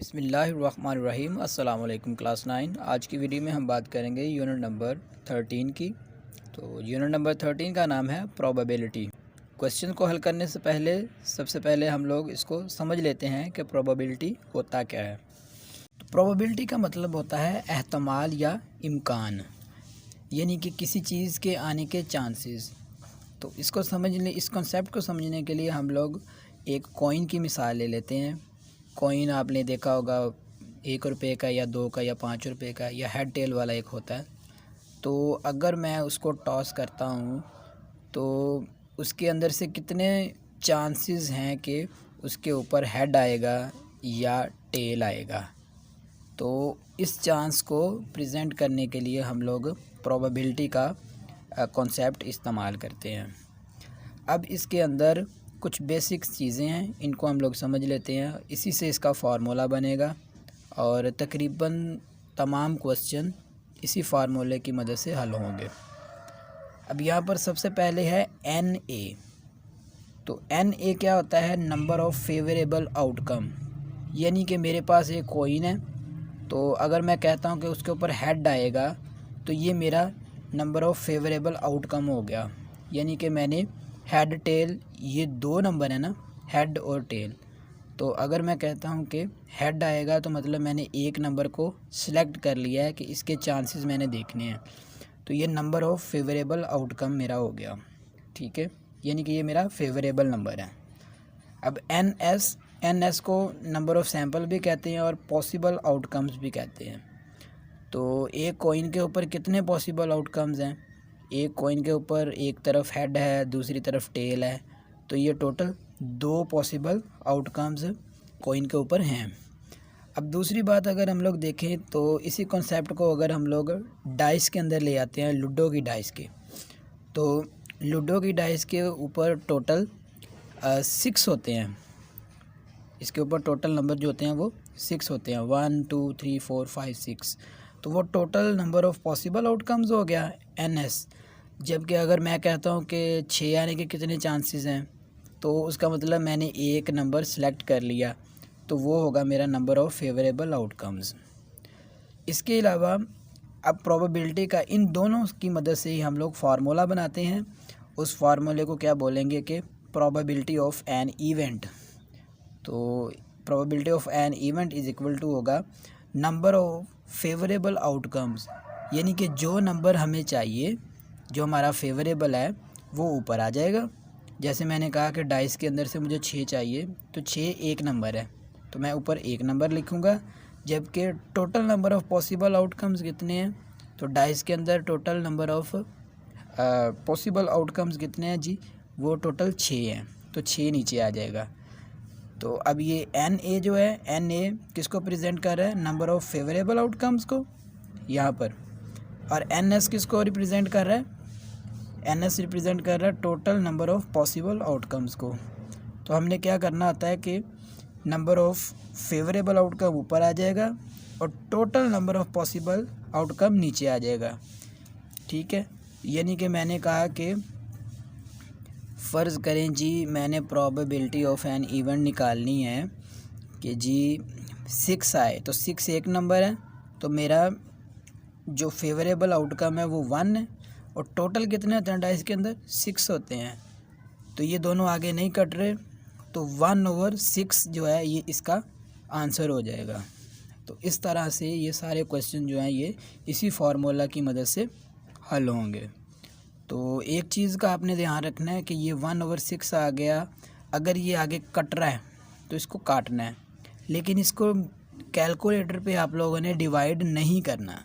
बिस्मिल्लाहिर्रहमानिर्रहीम। अस्सलाम वालेकुम क्लास 9। आज की वीडियो में हम बात करेंगे यूनिट नंबर 13 की। तो यूनिट नंबर 13 का नाम है प्रोबेबिलिटी। क्वेश्चन को हल करने से पहले सबसे पहले हम लोग इसको समझ लेते हैं कि प्रोबेबिलिटी होता क्या है। तो प्रोबेबिलिटी का मतलब होता है एहतमाल या इम्कान, यानी कि किसी चीज़ के आने के चांसेस। तो इस कॉन्सेप्ट को समझने के लिए हम लोग एक कॉइन की मिसाल ले लेते हैं। कॉइन आपने देखा होगा, 1 रुपये का या 2 का या 5 रुपये का या हेड टेल वाला एक होता है। तो अगर मैं उसको टॉस करता हूँ तो उसके अंदर से कितने चांसेस हैं कि उसके ऊपर हेड आएगा या टेल आएगा। तो इस चांस को प्रेजेंट करने के लिए हम लोग प्रोबेबिलिटी का कॉन्सेप्ट इस्तेमाल करते हैं। अब इसके अंदर कुछ बेसिक्स चीज़ें हैं, इनको हम लोग समझ लेते हैं। इसी से इसका फार्मूला बनेगा और तकरीबन तमाम क्वेश्चन इसी फार्मूले की मदद से हल होंगे। अब यहाँ पर सबसे पहले है NA। तो NA क्या होता है? Number of favourable outcome. यानी कि मेरे पास एक कॉइन है, तो अगर मैं कहता हूँ कि उसके ऊपर हेड आएगा तो ये मेरा नंबर ऑफ़ फेवरेबल आउटकम हो गया। यानी कि मैंने हेड टेल, ये 2 नंबर है ना, हेड और टेल। तो अगर मैं कहता हूँ कि हेड आएगा तो मतलब मैंने एक नंबर को सिलेक्ट कर लिया है कि इसके चांसेस मैंने देखने हैं। तो ये नंबर ऑफ़ फेवरेबल आउटकम मेरा हो गया, ठीक है। यानी कि ये मेरा फेवरेबल नंबर है। अब NS को नंबर ऑफ़ सैम्पल भी कहते हैं और पॉसिबल आउटकम्स भी कहते हैं। तो एक कॉइन के ऊपर कितने पॉसिबल आउटकम्स हैं? एक कॉइन के ऊपर एक तरफ हेड है, दूसरी तरफ टेल है, तो ये टोटल 2 पॉसिबल आउटकम्स कॉइन के ऊपर हैं। अब दूसरी बात अगर हम लोग देखें तो इसी कॉन्सेप्ट को अगर हम लोग डाइस के अंदर ले आते हैं, लूडो की डाइस के, तो लूडो की डाइस के ऊपर टोटल 6 होते हैं। इसके ऊपर टोटल नंबर जो होते हैं वो 6 होते हैं, 1 2 3 4 5 6। तो वो total number of possible outcomes हो गया NS। जबकि अगर मैं कहता हूँ कि 6 आने के कितने चांसेस हैं, तो उसका मतलब मैंने एक नंबर सेलेक्ट कर लिया, तो वो होगा मेरा नंबर ऑफ़ फेवरेबल आउटकम्स। इसके अलावा अब प्रोबेबिलिटी का इन दोनों की मदद से ही हम लोग फार्मूला बनाते हैं। उस फार्मूले को क्या बोलेंगे कि प्रोबेबिलिटी ऑफ़ एन इवेंट। तो probability of an event is equal to होगा नंबर ऑफ़ फेवरेबल आउटकम्स। यानी कि जो नंबर हमें चाहिए, जो हमारा फेवरेबल है, वो ऊपर आ जाएगा। जैसे मैंने कहा कि डाइस के अंदर से मुझे 6 चाहिए, तो 6 एक नंबर है, तो मैं ऊपर एक नंबर लिखूँगा। जबकि total number of possible outcomes कितने हैं? तो डाइस के अंदर total number of possible outcomes कितने हैं जी? वो टोटल 6 हैं, तो 6 नीचे आ जाएगा। तो अब ये NA जो है, NA किसको प्रेजेंट कर रहा है? नंबर ऑफ़ फेवरेबल आउटकम्स को यहाँ पर। और NS किसको रिप्रेजेंट कर रहा है? NS रिप्रेजेंट कर रहा है total number of possible outcomes को। तो हमने क्या करना होता है कि नंबर ऑफ़ फेवरेबल आउटकम ऊपर आ जाएगा और total number of possible outcome नीचे आ जाएगा, ठीक है। यानी कि मैंने कहा कि फ़र्ज़ करें जी, मैंने प्रोबेबिलिटी ऑफ़ एन इवेंट निकालनी है कि जी 6 आए, तो 6 एक नंबर है, तो मेरा जो फेवरेबल आउटकम है वो 1 है। और टोटल कितने होते हैं डाइस के अंदर? 6 होते हैं। तो ये दोनों आगे नहीं कट रहे, तो 1/6 जो है ये इसका आंसर हो जाएगा। तो इस तरह से ये सारे क्वेश्चन जो हैं ये इसी फार्मूला की मदद से हल होंगे। तो एक चीज़ का आपने ध्यान रखना है कि ये 1/6 आ गया, अगर ये आगे कट रहा है तो इसको काटना है, लेकिन इसको कैलकुलेटर पे आप लोगों ने डिवाइड नहीं करना।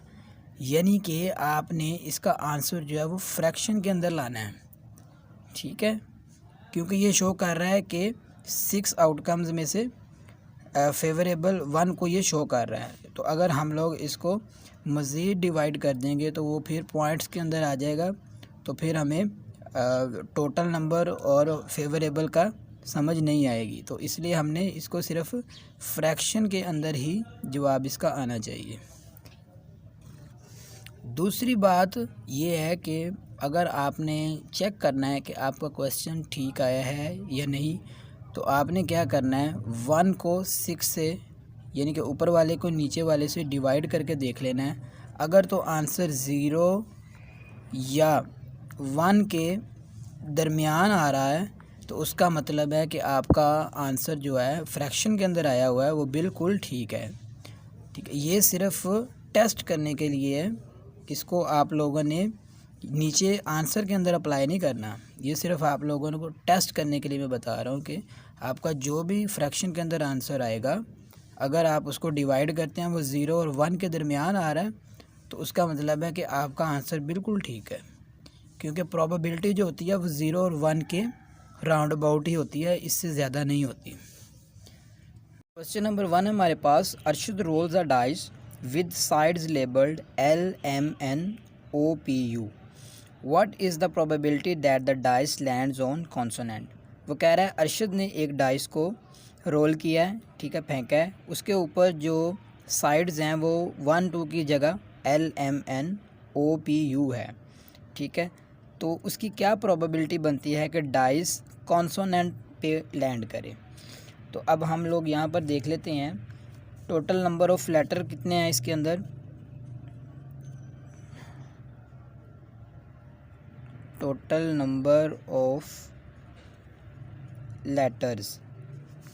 यानी कि आपने इसका आंसर जो है वो फ्रैक्शन के अंदर लाना है, ठीक है। क्योंकि ये शो कर रहा है कि 6 आउटकम्स में से फेवरेबल 1 को ये शो कर रहा है। तो अगर हम लोग इसको मज़ीद डिवाइड कर देंगे तो वो फिर पॉइंट्स के अंदर आ जाएगा, तो फिर हमें टोटल नंबर और फेवरेबल का समझ नहीं आएगी। तो इसलिए हमने इसको सिर्फ फ्रैक्शन के अंदर ही जवाब इसका आना चाहिए। दूसरी बात ये है कि अगर आपने चेक करना है कि आपका क्वेश्चन ठीक आया है या नहीं, तो आपने क्या करना है, 1 को 6 से यानी कि ऊपर वाले को नीचे वाले से डिवाइड करके देख लेना है। अगर तो आंसर 0 या 1 के दरमियान आ रहा है तो उसका मतलब है कि आपका आंसर जो है फ्रैक्शन के अंदर आया हुआ है वो बिल्कुल ठीक है। ठीक है, ये सिर्फ टेस्ट करने के लिए है, इसको आप लोगों ने नीचे आंसर के अंदर अप्लाई नहीं करना। ये सिर्फ आप लोगों को टेस्ट करने के लिए मैं बता रहा हूँ कि आपका जो भी फ्रैक्शन के अंदर आंसर आएगा, अगर आप उसको डिवाइड करते हैं वो 0 और 1 के दरमियान आ रहा है तो उसका मतलब है कि आपका आंसर बिल्कुल ठीक है, क्योंकि प्रोबेबिलिटी जो होती है वो 0 और 1 के राउंड अबाउट ही होती है, इससे ज़्यादा नहीं होती। क्वेश्चन नंबर 1 हमारे पास, Arshad rolls a dice with sides labelled LMNOPU, what is the probability that the dice lands on consonant. वो कह रहा है अरशद ने एक डाइस को रोल किया है, ठीक है, फेंका है, उसके ऊपर जो साइड्स हैं वो 1 2 की जगह LMNOPU है, ठीक है। तो उसकी क्या प्रोबेबिलिटी बनती है कि डाइस कॉन्सोनेंट पे लैंड करे। तो अब हम लोग यहाँ पर देख लेते हैं टोटल नंबर ऑफ़ लेटर कितने हैं इसके अंदर। टोटल नंबर ऑफ लेटर्स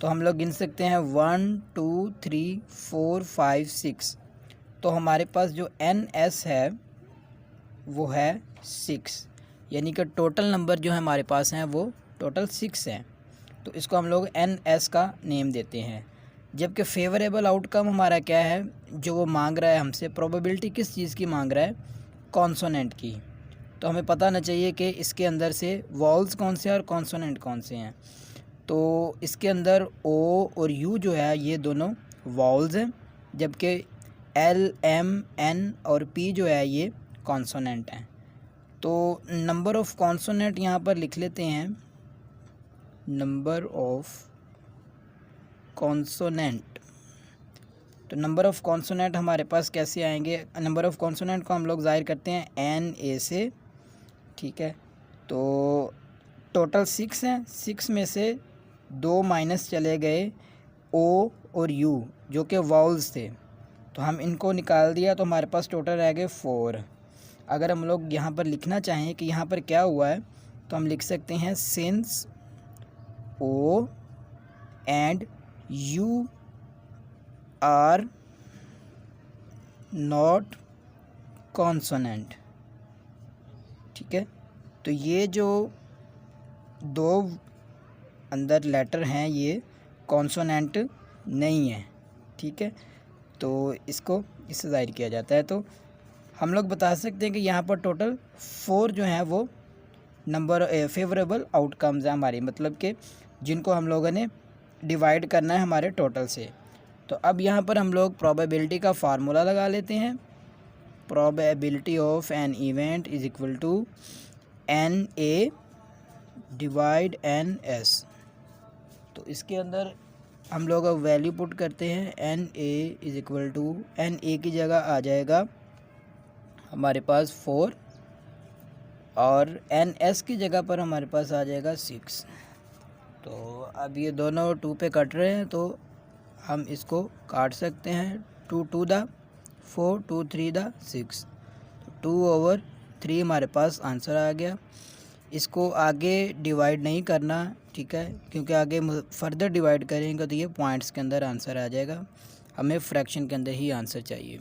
तो हम लोग गिन सकते हैं 1 2 3 4 5 6। तो हमारे पास जो NS है वो है 6, यानी कि टोटल नंबर जो है हमारे पास हैं वो टोटल 6 हैं। तो इसको हम लोग NS का नेम देते हैं। जबकि फेवरेबल आउटकम हमारा क्या है, जो वो मांग रहा है हमसे, प्रोबेबिलिटी किस चीज़ की मांग रहा है, कॉन्सोनेंट की। तो हमें पता होना चाहिए कि इसके अंदर से वॉल्स कौन से हैं और कॉन्सोनेंट कौन से हैं। तो इसके अंदर O और U जो है ये दोनों वॉल्स हैं, जबकि L M N और P जो है ये कॉन्सोनेंट हैं। तो नंबर ऑफ़ कॉन्सोनेंट यहाँ पर लिख लेते हैं, नंबर ऑफ़ कॉन्सोनेंट। तो नंबर ऑफ़ कॉन्सोनेंट हमारे पास कैसे आएंगे, नंबर ऑफ़ कॉन्सोनेंट को हम लोग ज़ाहिर करते हैं NA से, ठीक है। तो टोटल 6 हैं, 6 में से 2 माइनस चले गए O और U जो कि वाउल्स थे, तो हम इनको निकाल दिया तो हमारे पास टोटल रह गए 4। अगर हम लोग यहाँ पर लिखना चाहें कि यहाँ पर क्या हुआ है तो हम लिख सकते हैं since O and U are not consonant, ठीक है। तो ये जो दो अंदर लेटर हैं ये कॉन्सोनेंट नहीं है, ठीक है। तो इसको इससे ज़ाहिर किया जाता है। तो हम लोग बता सकते हैं कि यहाँ पर टोटल 4 जो हैं वो नंबर फेवरेबल आउटकम्स हैं हमारी, मतलब कि जिनको हम लोगों ने डिवाइड करना है हमारे टोटल से। तो अब यहाँ पर हम लोग प्रोबेबिलिटी का फार्मूला लगा लेते हैं। Probability of an event is equal to NA divide NS। तो इसके अंदर हम लोग अब वैल्यू पुट करते हैं, NA is equal to NA की जगह आ जाएगा हमारे पास 4 और NS की जगह पर हमारे पास आ जाएगा 6। तो अब ये दोनों 2 पे कट रहे हैं तो हम इसको काट सकते हैं, 2 2 दा 4 2 3 दा 6, तो 2/3 हमारे पास आंसर आ गया। इसको आगे डिवाइड नहीं करना, ठीक है, क्योंकि आगे फर्दर डिवाइड करेंगे तो ये पॉइंट्स के अंदर आंसर आ जाएगा। हमें फ्रैक्शन के अंदर ही आंसर चाहिए।